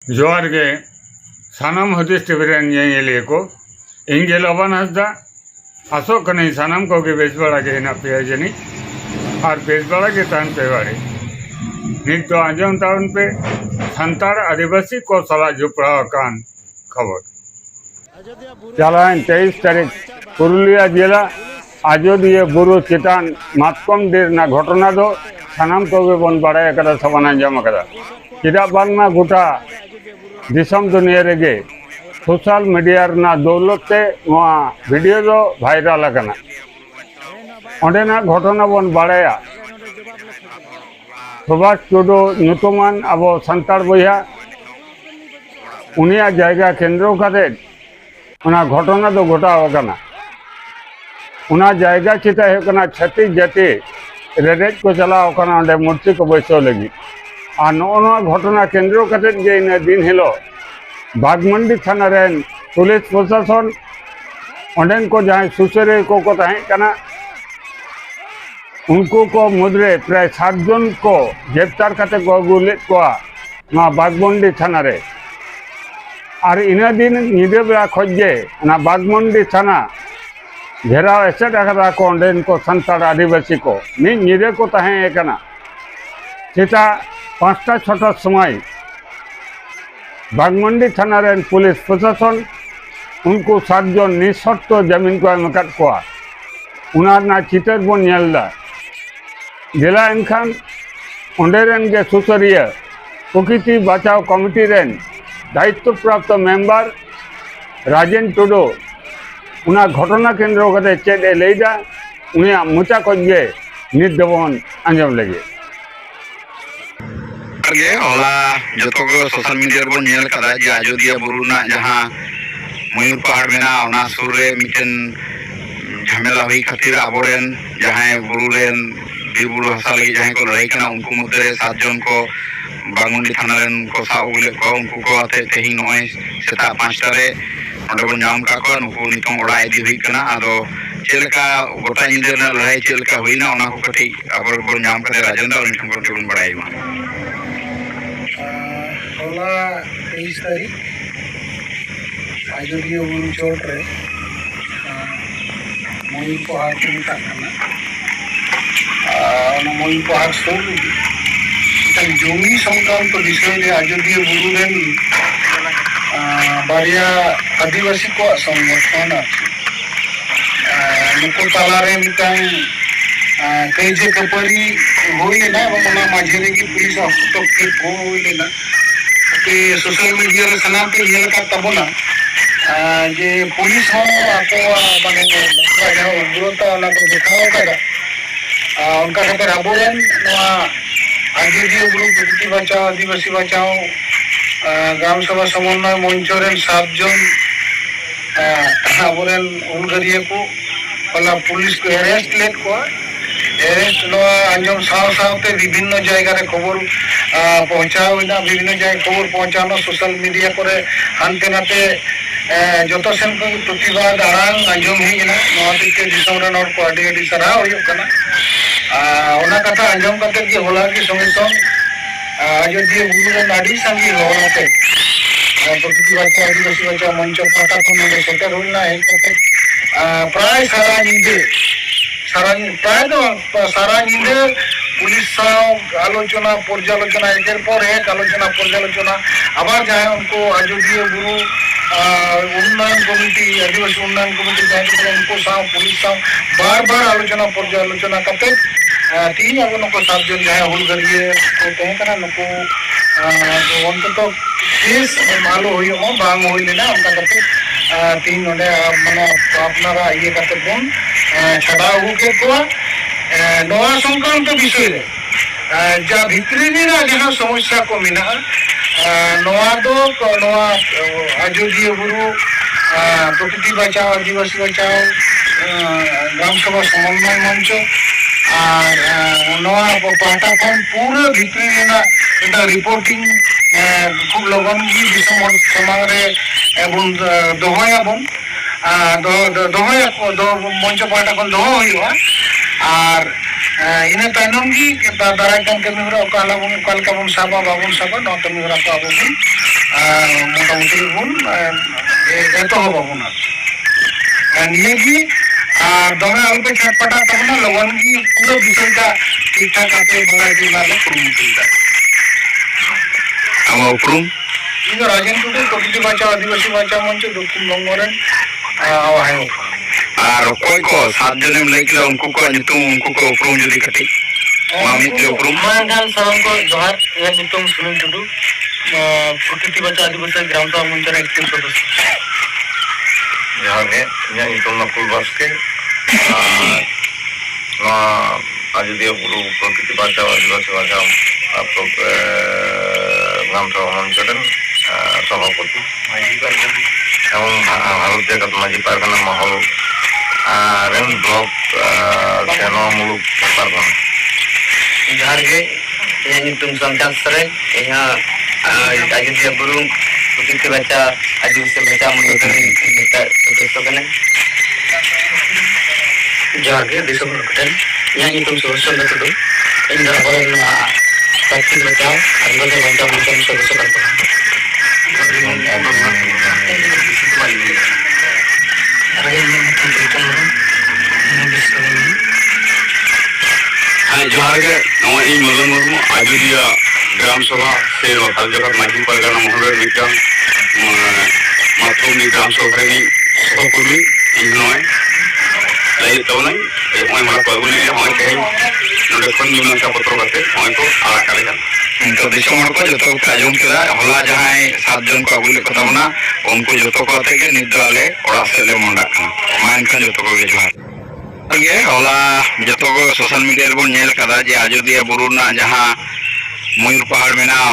जोहार गे सानाम हदीस TV rain ñeñeliye ko ᱤᱧ ᱜᱮ ᱞᱚᱵᱟᱱ ᱦᱟᱸᱥᱫᱟ ᱟᱥᱚᱜ ᱠᱟᱹᱱᱟᱹᱧ ᱥᱟᱱᱟᱢ ᱠᱚᱜᱮ ᱵᱮᱥ ᱵᱟᱲᱟ ᱜᱮ ᱦᱮᱱᱟᱜ ᱯᱮᱭᱟ ᱡᱟᱹᱱᱤᱡ ᱟᱨ ᱵᱮᱥ ᱵᱟᱲᱟ ᱜᱮ ᱛᱟᱦᱮᱱ ᱯᱮ ᱵᱟᱲᱮ ᱱᱤᱛ ᱫᱚ ᱟᱸᱡᱚᱢ ᱛᱟᱵᱚᱱ ᱯᱮ ᱥᱟᱱᱛᱟᱲ ᱟᱹᱫᱤᱵᱟᱹᱥᱤ ᱠᱚ ᱥᱟᱞᱟᱜ ᱡᱚᱯᱲᱟᱣ ᱟᱠᱟᱱ ᱠᱷᱚᱵᱚᱨ ᱪᱟᱞᱟᱣᱮᱱ 23 ᱛᱟᱹᱨᱤᱠᱷ पुरुलिया जिला आजोदिया बुरु चेतान मातकम डेर ना घटना दो सानाम कोगे बन बाड़ाय अकदा सबन आंजम अकदा चेदा बांगमा गोटा दिसम दुनिया रेगे सोशल मीडिया ना दौलत ते वीडियो दो वायरल अकना ओंडेना घटना बन बाड़ाया सुभाष टुडू नुतुमान अबो संतार बया उनिया जायगा केंद्र काते उना घटना दो घटाव अकना उना जायगा चिता है कना छत्तीस जाति रेरेज को चलाव कना ओंडे मूर्ति को बैसो लगी आ नोना घटना केंद्र काते जे इन दिन हिलो बागमंडी थाना रेन पुलिस प्रशासन ओंडेन को जहां सुसरे को ताहे कना उनको को मुद्रे प्राय 7 जन को गिरफ्तार करते को अगुलेट को ना बागमंडी थाना रे और इना दिन निदे बेला खोजे ना बागमंडी थाना घेराव एसेट अकदा को ओंडेन को संताड़ आदिवासी को मिद निदे को ताहे एकना सेटा 5टा 6टा समय बागमंडी थाना रेन पुलिस प्रशासन उनको 7 जन निशर्त जमीन को एम अकाद कोआ उनार ना चितर बन नेलदा जिला एनखान ओंडे रेन गे सुसरिया प्रकृति बचाव कमिटी रेन दायित्व प्राप्त मेम्बर राजेन टुडू उना घटना केंद्र कते चेद ए लैदा उनिया मुचा कोगे नित दबन आंजम लगे गे होला जतो को सोशल मीडिया रे बन नेल कदा जे आजोदिया बुरु ना जहां मयूर पहाड़ मेना ओना सुर रे मिटन झमेला हुई खातिर आबोरेन जहां बुरु रेन बिरबुरु हसा लगी जहां को लड़ाई कना उनको मध्य 7 जन को बागमंडी थाना रेन को साउले को उनको को आते तेही नय सेता 5टा रे ओंडे बन नाम का को नुको नितों ओड़ा इदी हुई कना आदो चेलका गोटा इंदर ना लड़ाई चेलका हुईना ओना को कटी आबर बन नाम का राजेंद्र उनको को बन बड़ाई मा होला 23 तारीख आजोदिया बुरु चोट रे मयूर पहाड़ को मेता मयूर पहाड़ सुर जमी संक्रांत विषय रे आजोदिया बुरु रेन बारिया आदिवासी को संगठन नुको तालारे मिटाई कई जे कपरी होइले ना मना माझे रे की पुलिस हस्तक्षेप होइले ना के सोशल मीडिया रे सनाम पे ये का तबना जे पुलिस हो आपको माने जाओ गुरुता वाला को दिखाओ करा उनका खबर आबोरेन आदिवासी ग्रुप प्रकृति बचाओ आदिवासी बचाओ ग्राम सभा समन्वय मंच रेन 7 जन आबोरेन उनगरिया को वाला पुलिस को अरेस्ट लेट को अरेस्ट लो अंजम साव सावते विभिन्न जायगा रे खबर पहुंचाओ ना विभिन्न जायगा खबर पहुंचानो सोशल मीडिया करे हानते नाते जतो सेन को प्रतिवाद आरांग अंजम ही ना नोटिके दिसम रे नोट को आडी सरा होयो कना ओना कथा अंजम करते कि होला की समिशन आजोदिया बुरु रे नाडी संगी होते प्रकृति बचाओ आदिवासी बचाओ मंच पाटा को ने सेटर होना है करते प्राय सारा निंदे प्राय तो सारा निंदे पुलिस आलोचना पर्यालोचना एकेर पर एक आलोचना पर्यालोचना आबार जहाँ उनको आजोदिया बुरु उन्नयन कमिटी आदिवासी उन्नयन कमिटी जहाँ उनको पुलिस बार बार आलोचना पर्यालोचना करते 3 अब नुको 7 जन जहाँ हुलगरिए को तहे कना नुको उनको तो केस मालो होयो मो बांग होइले ना उनका करते 3 ओंडे माने अपनारा ये करते बन छड़ा हुके को नवा संक्रांत विषय रे जा भितरी ना जहां समस्या को मिना नवा दो नवा आजोदिया बुरु प्रकृति बचाओ आदिवासी बचाओ ग्राम सभा समन्वय मंच और नवा पाटा खन पूरे भितरी ना एटा रिपोर्टिंग खूब लगन की दिसम समाज रे एबन दोहया बन दोहया दो मंच पाटा खन दोह होइबा और इन तायनम की दाराय कम कमी हरा काला बन काल का बन साबा बाबन साबा न कमी हरा को आबो মোটামুটি বন এতহবাবন নিয়ে আর দমে আলপে ছটপটা তখন লগন কি পুরো বিষয়টা ঠিকঠাক আপনি বাড়াই দিলালে কুরুমুটিটা আমার উপরুম ইনো রাজেন টুডু প্রকৃতি বাঁচাও আদিবাসী বাঁচাও মঞ্চ দক্ষিণবঙ্গ রেন আহ্বায়ক আর অকয় কো 7 জনেম লই কেলা উনকু কো নিতুম উনকু কো উপরুম যদি কাটি মামিতে উপরুম মানগান সালাম को जोहार ये नितुम सुनील टुडू प्रकृति बचाओ आदिवासी ग्राम सभा मंच रे एक्टिव सदस्य जहाँ के यहाँ नितुम नकुल बास्के आजोदिया बुरु प्रकृति बचाओ आदिवासी बचाओ आप लोग ग्राम सभा मंच রেন সভাপতি এবং ভারত জাগাত মাঝি পারগানা মহল রেন ব্লক তৃণমূলক পারগানা जोहार के ये नितुम संचाल सरे यहाँ आयोध्या बुरु प्रकृति बचाओ आदिवासी बचाओ मंच रे सदस्य कने जोहार के दिसंबर कटन यहाँ नितुम सुरक्षण टुडू इन जगह प्रकृति बचाओ आदिवासी बचाओ मंच रे सदस्य करते हाँ जोहार के नवा इन मदन मुर्मू आजोदिया ग्राम सभा से भारत जगत माजी पारगाना महल मिटाम मातृम ग्राम सभा रे सहकर्मी इन नय लाई तबनाय ओय मला पागुनी ओय तेज नोडे खन मीमांसा पत्र बाते ओय को आला काले जान तो दिसम हर को जतो को आजम केदा हला जहाय 7 जन को आगुले को तबना उनको जतो को आते के निद्राले ओड़ा सेले मंडा मान का जतो को जोहार ये हला जतो को सोशल मीडिया रे बन नेल कदा जे आजोदिया बुरु ना जहां मयूर पहाड़ में ना